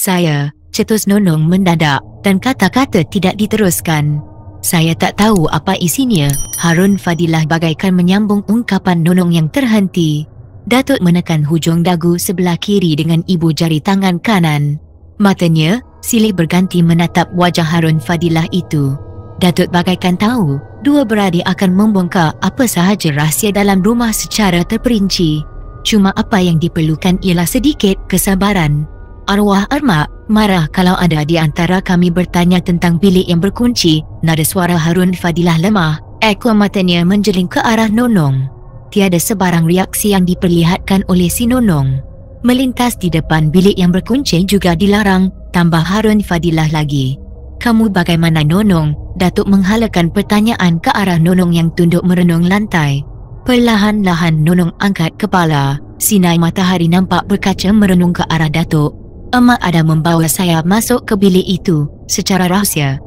Saya, cetus Nonong mendadak dan kata-kata tidak diteruskan. Saya tak tahu apa isinya. Harun Fadilah bagaikan menyambung ungkapan Nonong yang terhenti. Datuk menekan hujung dagu sebelah kiri dengan ibu jari tangan kanan. Matanya silih berganti menatap wajah Harun Fadilah itu. Datuk bagaikan tahu dua beradik akan membongkar apa sahaja rahsia dalam rumah secara terperinci. Cuma apa yang diperlukan ialah sedikit kesabaran. Arwah Armak marah kalau ada di antara kami bertanya tentang bilik yang berkunci. Nada suara Harun Fadilah lemah. Ekor matanya menjeling ke arah Nonong. Tiada sebarang reaksi yang diperlihatkan oleh si Nonong. Melintas di depan bilik yang berkunci juga dilarang, tambah Harun Fadilah lagi. Kamu bagaimana Nonong? Datuk menghalakan pertanyaan ke arah Nonong yang tunduk merenung lantai. Perlahan-lahan Nonong angkat kepala. Sinar matahari nampak berkaca merenung ke arah Datuk. Emak ada membawa saya masuk ke bilik itu secara rahsia.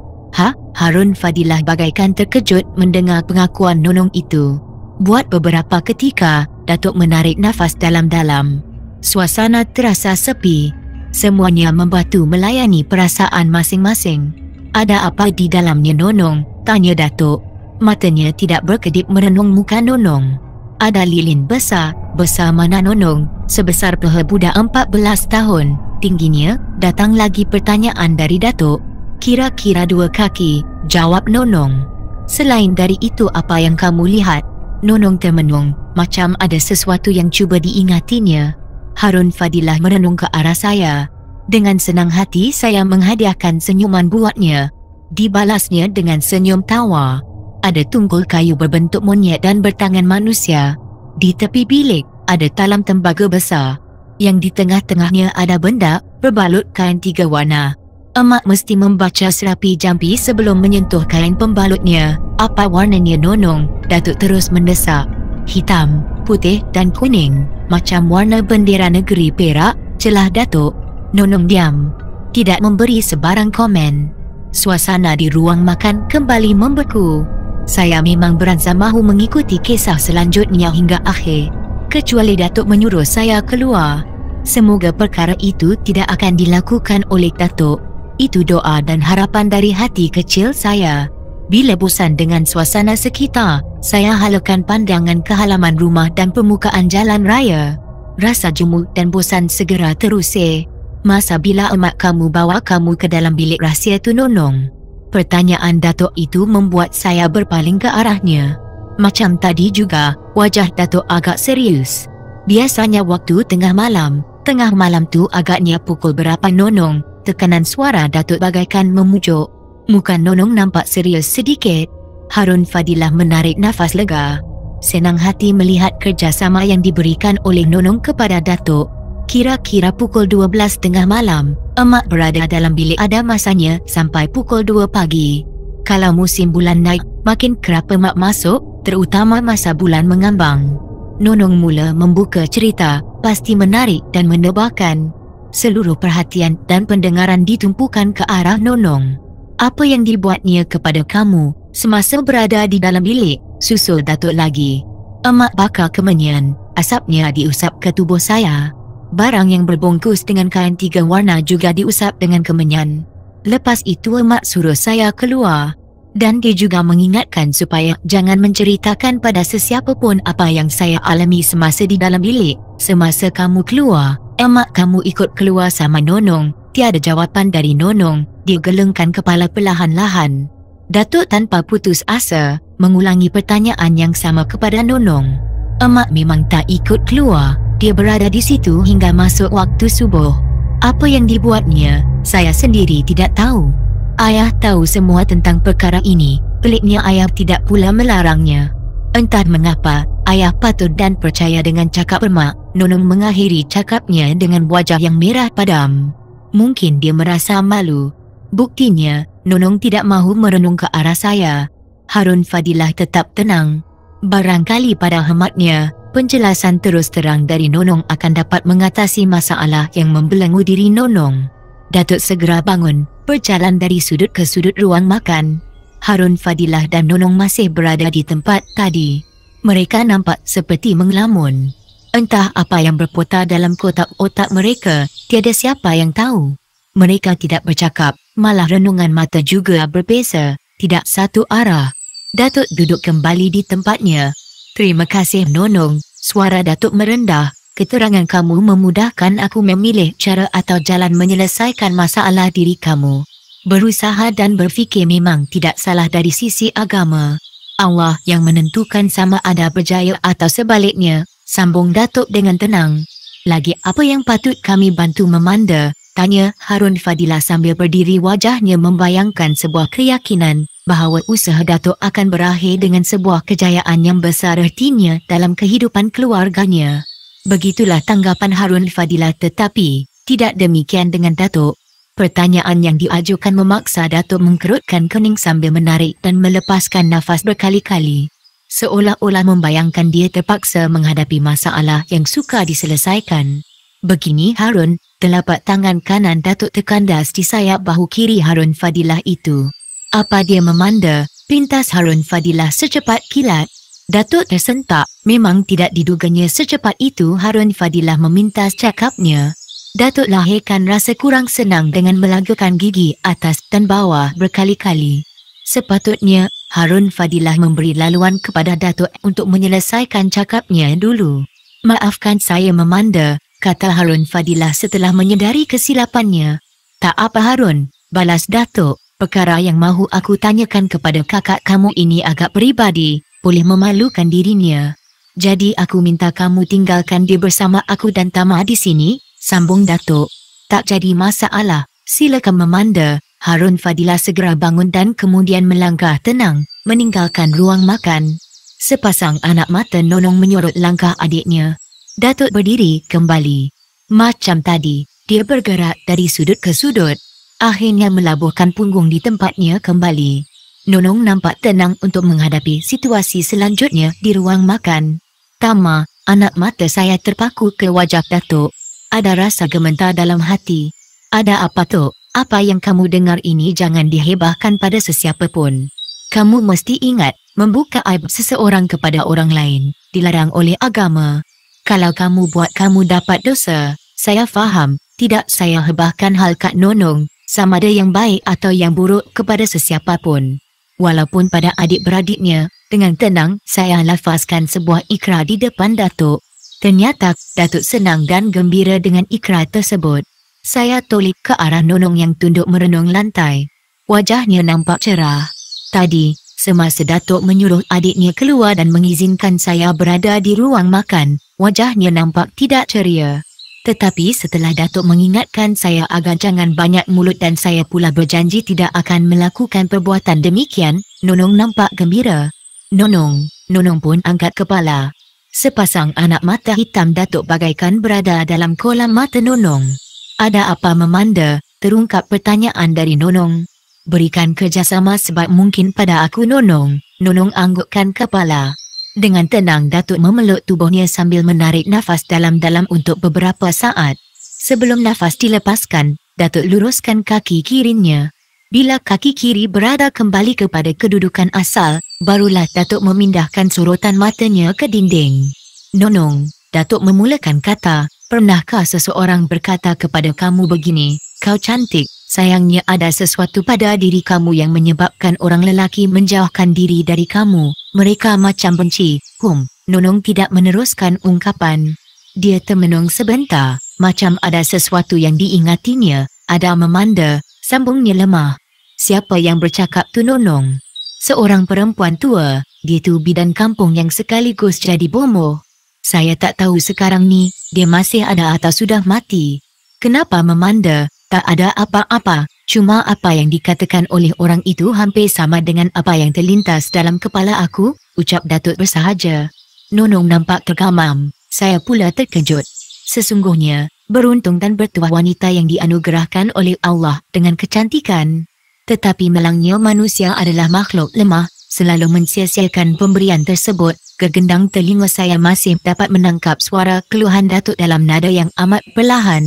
Harun Fadilah bagaikan terkejut mendengar pengakuan Nonong itu. Buat beberapa ketika, Datuk menarik nafas dalam-dalam. Suasana terasa sepi. Semuanya membatu melayani perasaan masing-masing. Ada apa di dalamnya Nonong? Tanya Datuk. Matanya tidak berkedip merenung muka Nonong. Ada lilin besar mana Nonong? Sebesar peha budak 14 tahun. Tingginya, datang lagi pertanyaan dari Datuk. Kira-kira 2 kaki, jawab Nonong. Selain dari itu apa yang kamu lihat? Nonong termenung, macam ada sesuatu yang cuba diingatinya. Harun Fadilah merenung ke arah saya. Dengan senang hati saya menghadiahkan senyuman buatnya. Dibalasnya dengan senyum tawa. Ada tunggul kayu berbentuk monyet dan bertangan manusia. Di tepi bilik, ada talam tembaga besar. Yang di tengah-tengahnya ada benda berbalut kain 3 warna. Emak mesti membaca serapi jampi sebelum menyentuh kain pembalutnya. Apa warnanya Nonong? Datuk terus mendesak. Hitam, putih dan kuning. Macam warna bendera negeri Perak, celah Datuk. Nonong diam. Tidak memberi sebarang komen. Suasana di ruang makan kembali membeku. Saya memang beransur mahu mengikuti kisah selanjutnya hingga akhir. Kecuali Datuk menyuruh saya keluar. Semoga perkara itu tidak akan dilakukan oleh Datuk. Itu doa dan harapan dari hati kecil saya. Bila bosan dengan suasana sekitar, saya halakan pandangan ke halaman rumah dan permukaan jalan raya. Rasa jemu dan bosan segera terusir. Masa bila emak kamu bawa kamu ke dalam bilik rahsia tu Nonong? Pertanyaan Datuk itu membuat saya berpaling ke arahnya. Macam tadi juga, wajah Datuk agak serius. Biasanya waktu tengah malam tu agaknya pukul berapa Nonong? Tekanan suara Datuk bagaikan memujuk. Muka Nonong nampak serius sedikit. Harun Fadilah menarik nafas lega. Senang hati melihat kerjasama yang diberikan oleh Nonong kepada Datuk. Kira-kira pukul 12 tengah malam, emak berada dalam bilik ada masanya sampai pukul 2 pagi. Kalau musim bulan naik, makin kerap emak masuk, terutama masa bulan mengambang. Nonong mula membuka cerita, pasti menarik dan menebarkan. Seluruh perhatian dan pendengaran ditumpukan ke arah Nonong. Apa yang dibuatnya kepada kamu semasa berada di dalam bilik? Susul Datuk lagi. Emak bakar kemenyan, asapnya diusap ke tubuh saya. Barang yang berbungkus dengan kain 3 warna juga diusap dengan kemenyan. Lepas itu emak suruh saya keluar. Dan dia juga mengingatkan supaya jangan menceritakan pada sesiapa pun apa yang saya alami semasa di dalam bilik. Semasa kamu keluar, emak kamu ikut keluar sama Nonong. Tiada jawapan dari Nonong. Dia gelengkan kepala perlahan-lahan. Datuk tanpa putus asa mengulangi pertanyaan yang sama kepada Nonong. Emak memang tak ikut keluar. Dia berada di situ hingga masuk waktu subuh. Apa yang dibuatnya, saya sendiri tidak tahu. Ayah tahu semua tentang perkara ini. Peliknya ayah tidak pula melarangnya. Entah mengapa, ayah patut dan percaya dengan cakap emak. Nonong mengakhiri cakapnya dengan wajah yang merah padam. Mungkin dia merasa malu. Buktinya, Nonong tidak mahu merenung ke arah saya. Harun Fadilah tetap tenang. Barangkali pada hematnya, penjelasan terus terang dari Nonong akan dapat mengatasi masalah yang membelenggu diri Nonong. Datuk segera bangun, berjalan dari sudut ke sudut ruang makan. Harun Fadilah dan Nonong masih berada di tempat tadi. Mereka nampak seperti mengelamun. Entah apa yang berputar dalam kotak otak mereka, tiada siapa yang tahu. Mereka tidak bercakap, malah renungan mata juga berbeza, tidak satu arah. Datuk duduk kembali di tempatnya. "Terima kasih Nonong," suara Datuk merendah. "Keterangan kamu memudahkan aku memilih cara atau jalan menyelesaikan masalah diri kamu. Berusaha dan berfikir memang tidak salah dari sisi agama. Allah yang menentukan sama ada berjaya atau sebaliknya," sambung Datuk dengan tenang. "Lagi apa yang patut kami bantu memanda?" tanya Harun Fadilah sambil berdiri, wajahnya membayangkan sebuah keyakinan bahawa usaha Datuk akan berakhir dengan sebuah kejayaan yang besar artinya dalam kehidupan keluarganya. Begitulah tanggapan Harun Fadilah, tetapi tidak demikian dengan Datuk. Pertanyaan yang diajukan memaksa Datuk mengkerutkan kening sambil menarik dan melepaskan nafas berkali-kali. Seolah-olah membayangkan dia terpaksa menghadapi masalah yang sukar diselesaikan. "Begini Harun," telapak tangan kanan Datuk terkandas di sayap bahu kiri Harun Fadilah itu. "Apa dia memanda?" pintas Harun Fadilah secepat kilat. Datuk tersentak, memang tidak diduganya secepat itu Harun Fadilah memintas cakapnya. Datuk lahirkan rasa kurang senang dengan melagakan gigi atas dan bawah berkali-kali. Sepatutnya Harun Fadilah memberi laluan kepada Datuk untuk menyelesaikan cakapnya dulu. "Maafkan saya memanda," kata Harun Fadilah setelah menyedari kesilapannya. "Tak apa Harun," balas Datuk. "Perkara yang mahu aku tanyakan kepada kakak kamu ini agak peribadi, boleh memalukan dirinya. Jadi aku minta kamu tinggalkan dia bersama aku dan Tama di sini," sambung Datuk. "Tak jadi masalah, silakan memanda." Harun Fadilah segera bangun dan kemudian melangkah tenang, meninggalkan ruang makan. Sepasang anak mata Nonong menyorot langkah adiknya. Datuk berdiri kembali. Macam tadi, dia bergerak dari sudut ke sudut. Akhirnya melabuhkan punggung di tempatnya kembali. Nonong nampak tenang untuk menghadapi situasi selanjutnya di ruang makan. "Tama," anak mata saya terpaku ke wajah Datuk. Ada rasa gemetar dalam hati. "Ada apa Tok? Apa yang kamu dengar ini jangan dihebahkan pada sesiapa pun. Kamu mesti ingat, membuka aib seseorang kepada orang lain dilarang oleh agama. Kalau kamu buat kamu dapat dosa, saya faham, tidak saya hebahkan hal Kak Nonong, sama ada yang baik atau yang buruk kepada sesiapa pun. Walaupun pada adik-beradiknya, dengan tenang saya lafazkan sebuah ikrar di depan Datuk." Ternyata Datuk senang dan gembira dengan ikrar tersebut. Saya tolak ke arah Nonong yang tunduk merenung lantai. Wajahnya nampak cerah. Tadi, semasa Datuk menyuruh adiknya keluar dan mengizinkan saya berada di ruang makan, wajahnya nampak tidak ceria. Tetapi setelah Datuk mengingatkan saya agar jangan banyak mulut dan saya pula berjanji tidak akan melakukan perbuatan demikian, Nonong nampak gembira. Nonong pun angkat kepala. Sepasang anak mata hitam Datuk bagaikan berada dalam kolam mata Nonong. "Ada apa memanda?" terungkap pertanyaan dari Nonong. "Berikan kerjasama sebaik mungkin pada aku Nonong." Nonong anggukkan kepala. Dengan tenang Datuk memeluk tubuhnya sambil menarik nafas dalam-dalam untuk beberapa saat. Sebelum nafas dilepaskan, Datuk luruskan kaki kirinya. Bila kaki kiri berada kembali kepada kedudukan asal, barulah Datuk memindahkan sorotan matanya ke dinding. "Nonong," Datuk memulakan kata, "pernahkah seseorang berkata kepada kamu begini, 'Kau cantik'? Sayangnya ada sesuatu pada diri kamu yang menyebabkan orang lelaki menjauhkan diri dari kamu. Mereka macam benci." Nonong tidak meneruskan ungkapan. Dia termenung sebentar, macam ada sesuatu yang diingatinya. "Ada memanda," sambungnya lemah. "Siapa yang bercakap tu Nonong?" "Seorang perempuan tua, dia tu bidan kampung yang sekaligus jadi bomoh. Saya tak tahu sekarang ni, dia masih ada atau sudah mati." "Kenapa memanda?" "Tak ada apa-apa, cuma apa yang dikatakan oleh orang itu hampir sama dengan apa yang terlintas dalam kepala aku," ucap Datuk bersahaja. Nonong nampak tergamam. Saya pula terkejut. Sesungguhnya, beruntung dan bertuah wanita yang dianugerahkan oleh Allah dengan kecantikan. Tetapi melangnya manusia adalah makhluk lemah, selalu mensia-siakan pemberian tersebut. Kegendang telinga saya masih dapat menangkap suara keluhan Datuk dalam nada yang amat perlahan.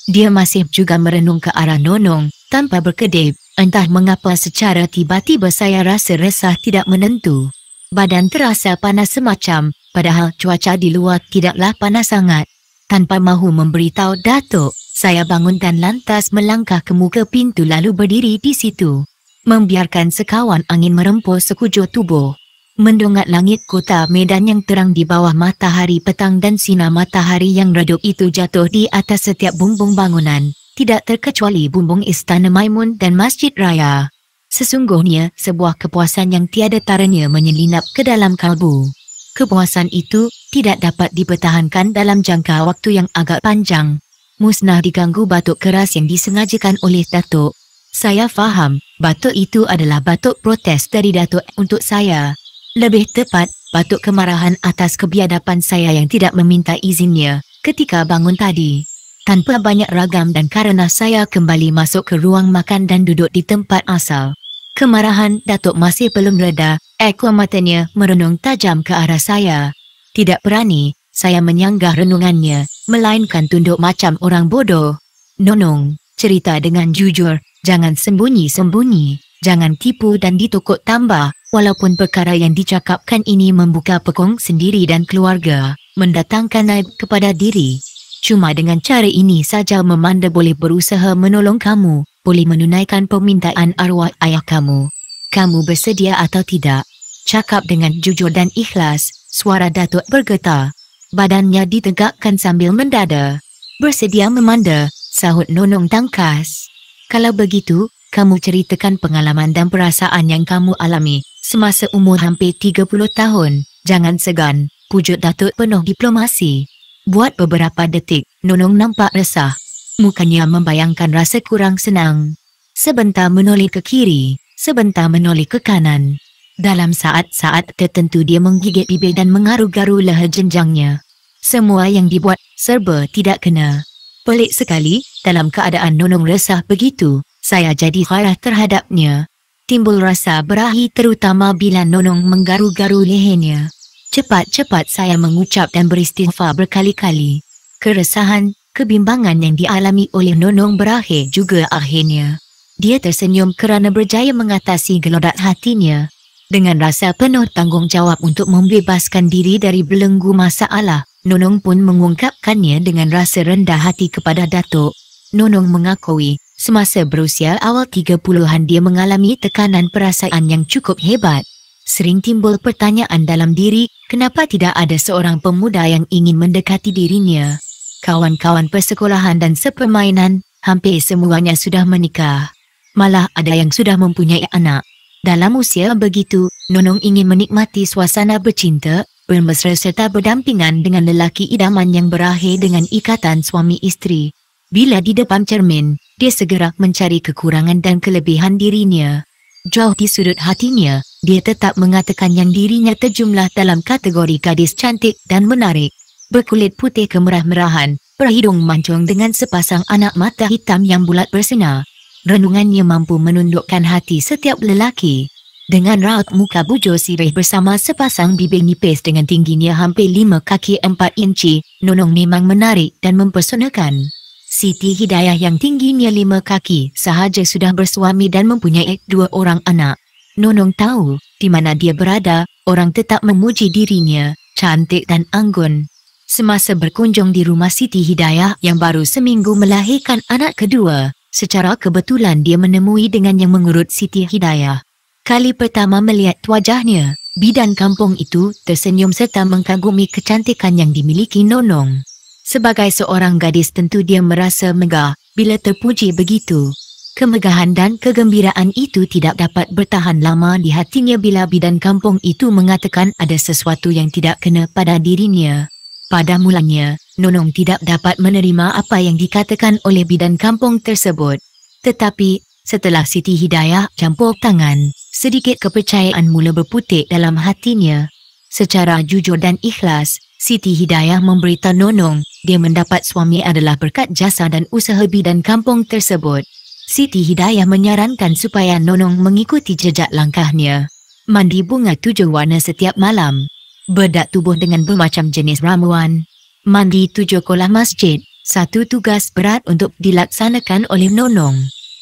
Dia masih juga merenung ke arah Nonong, tanpa berkedip. Entah mengapa secara tiba-tiba saya rasa resah tidak menentu. Badan terasa panas semacam, padahal cuaca di luar tidaklah panas sangat. Tanpa mahu memberitahu Datuk, Saya bangun dan lantas melangkah ke muka pintu lalu berdiri di situ. Membiarkan sekawan angin merempus sekujur tubuh. Mendongak langit kota Medan yang terang di bawah matahari petang dan sinar matahari yang redup itu jatuh di atas setiap bumbung bangunan, tidak terkecuali bumbung Istana Maimun dan Masjid Raya. Sesungguhnya sebuah kepuasan yang tiada taranya menyelinap ke dalam kalbu. Kepuasan itu tidak dapat dipertahankan dalam jangka waktu yang agak panjang. Musnah diganggu batuk keras yang disengajakan oleh Datuk. Saya faham, batuk itu adalah batuk protes dari Datuk untuk saya. Lebih tepat, batuk kemarahan atas kebiadaban saya yang tidak meminta izinnya ketika bangun tadi. Tanpa banyak ragam dan karena saya kembali masuk ke ruang makan dan duduk di tempat asal. Kemarahan Datuk masih belum reda, ekor matanya merenung tajam ke arah saya. Tidak berani, saya menyanggah renungannya, melainkan tunduk macam orang bodoh. Nonong, cerita dengan jujur, jangan sembunyi-sembunyi, jangan tipu dan ditukuk tambah. Walaupun perkara yang dicakapkan ini membuka pekong sendiri dan keluarga, mendatangkan aib kepada diri. Cuma dengan cara ini saja Memanda boleh berusaha menolong kamu, boleh menunaikan permintaan arwah ayah kamu. Kamu bersedia atau tidak? Cakap dengan jujur dan ikhlas, suara Datuk bergetar. Badannya ditegakkan sambil mendada. Bersedia Memanda, sahut Nonong tangkas. Kalau begitu, kamu ceritakan pengalaman dan perasaan yang kamu alami semasa umur hampir 30 tahun. Jangan segan, pujuk Datuk penuh diplomasi. Buat beberapa detik, Nonong nampak resah. Mukanya membayangkan rasa kurang senang. Sebentar menoleh ke kiri, sebentar menoleh ke kanan. Dalam saat-saat tertentu dia menggigit bibir dan mengaru-garu leher jenjangnya. Semua yang dibuat serba tidak kena. Pelik sekali, dalam keadaan Nonong resah begitu, saya jadi marah terhadapnya. Timbul rasa berahi terutama bila Nonong menggaru-garu lehernya. Cepat-cepat saya mengucap dan beristighfar berkali-kali. Keresahan, kebimbangan yang dialami oleh Nonong berakhir juga akhirnya. Dia tersenyum kerana berjaya mengatasi gelodak hatinya. Dengan rasa penuh tanggungjawab untuk membebaskan diri dari belenggu masalah, Nonong pun mengungkapkannya dengan rasa rendah hati kepada Datuk. Nonong mengakui, semasa berusia awal 30-an dia mengalami tekanan perasaan yang cukup hebat. Sering timbul pertanyaan dalam diri, kenapa tidak ada seorang pemuda yang ingin mendekati dirinya. Kawan-kawan persekolahan dan sepermainan, hampir semuanya sudah menikah. Malah ada yang sudah mempunyai anak. Dalam usia begitu, Nonong ingin menikmati suasana bercinta, bermesra serta berdampingan dengan lelaki idaman yang berakhir dengan ikatan suami isteri. Bila di depan cermin, dia segera mencari kekurangan dan kelebihan dirinya. Jauh di sudut hatinya, dia tetap mengatakan yang dirinya terjumlah dalam kategori gadis cantik dan menarik. Berkulit putih kemerah-merahan, berhidung mancung dengan sepasang anak mata hitam yang bulat bersinar. Renungannya mampu menundukkan hati setiap lelaki. Dengan raut muka bujur sirih bersama sepasang bibir nipis dengan tingginya hampir 5 kaki 4 inci, Nonong memang menarik dan mempersonakan. Siti Hidayah yang tingginya 5 kaki sahaja sudah bersuami dan mempunyai 2 orang anak. Nonong tahu, di mana dia berada, orang tetap memuji dirinya, cantik dan anggun. Semasa berkunjung di rumah Siti Hidayah yang baru seminggu melahirkan anak kedua, secara kebetulan dia menemui dengan yang mengurut Siti Hidayah. Kali pertama melihat wajahnya, bidan kampung itu tersenyum serta mengagumi kecantikan yang dimiliki Nonong. Sebagai seorang gadis tentu dia merasa megah bila terpuji begitu. Kemegahan dan kegembiraan itu tidak dapat bertahan lama di hatinya bila bidan kampung itu mengatakan ada sesuatu yang tidak kena pada dirinya. Pada mulanya, Nonong tidak dapat menerima apa yang dikatakan oleh bidan kampung tersebut. Tetapi, setelah Siti Hidayah campur tangan, sedikit kepercayaan mula berputik dalam hatinya. Secara jujur dan ikhlas, Siti Hidayah memberitahu Nonong, dia mendapat suami adalah berkat jasa dan usaha bidan kampung tersebut. Siti Hidayah menyarankan supaya Nonong mengikuti jejak langkahnya. Mandi bunga 7 warna setiap malam. Bedak tubuh dengan bermacam jenis ramuan. Mandi 7 kolah masjid. Satu tugas berat untuk dilaksanakan oleh Nonong.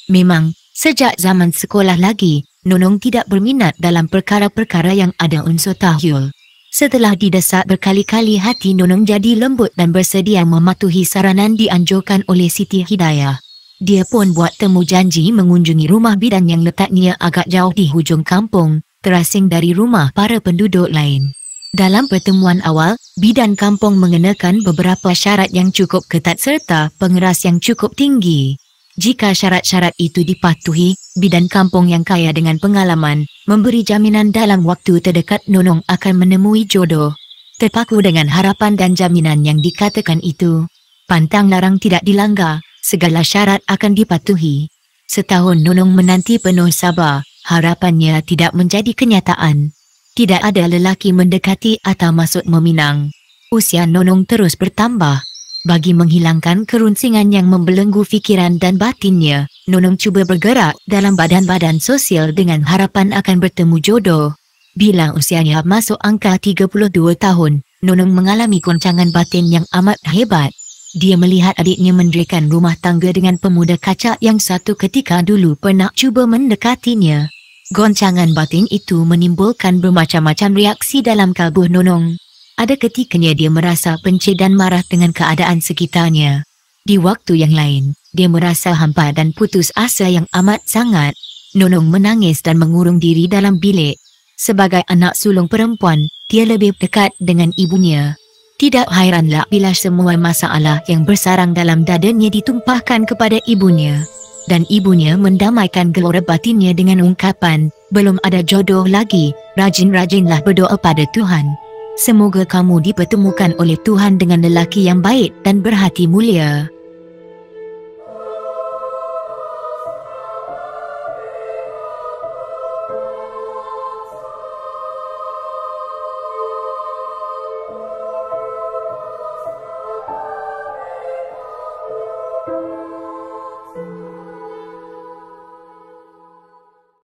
Memang, sejak zaman sekolah lagi, Nonong tidak berminat dalam perkara-perkara yang ada unsur tahyul. Setelah didesak berkali-kali, hati Nonong jadi lembut dan bersedia mematuhi saranan dianjurkan oleh Siti Hidayah. Dia pun buat temu janji mengunjungi rumah bidan yang letaknya agak jauh di hujung kampung, terasing dari rumah para penduduk lain. Dalam pertemuan awal, bidan kampung mengenakan beberapa syarat yang cukup ketat serta pengeras yang cukup tinggi. Jika syarat-syarat itu dipatuhi, bidan kampung yang kaya dengan pengalaman memberi jaminan dalam waktu terdekat Nonong akan menemui jodoh. Terpaku dengan harapan dan jaminan yang dikatakan itu, pantang larang tidak dilanggar, segala syarat akan dipatuhi. Setahun Nonong menanti penuh sabar, harapannya tidak menjadi kenyataan. Tidak ada lelaki mendekati atau masuk meminang. Usia Nonong terus bertambah. Bagi menghilangkan kerunsingan yang membelenggu fikiran dan batinnya, Nonong cuba bergerak dalam badan-badan sosial dengan harapan akan bertemu jodoh. Bila usianya masuk angka 32 tahun, Nonong mengalami goncangan batin yang amat hebat. Dia melihat adiknya mendirikan rumah tangga dengan pemuda kacak yang satu ketika dulu pernah cuba mendekatinya. Goncangan batin itu menimbulkan bermacam-macam reaksi dalam kalbu Nonong. Ada ketikanya dia merasa benci dan marah dengan keadaan sekitarnya. Di waktu yang lain, dia merasa hampa dan putus asa yang amat sangat. Nonong menangis dan mengurung diri dalam bilik. Sebagai anak sulung perempuan, dia lebih dekat dengan ibunya. Tidak hairanlah bila semua masalah yang bersarang dalam dadanya ditumpahkan kepada ibunya. Dan ibunya mendamaikan gelora batinnya dengan ungkapan, belum ada jodoh lagi, rajin-rajinlah berdoa pada Tuhan. Semoga kamu dipertemukan oleh Tuhan dengan lelaki yang baik dan berhati mulia.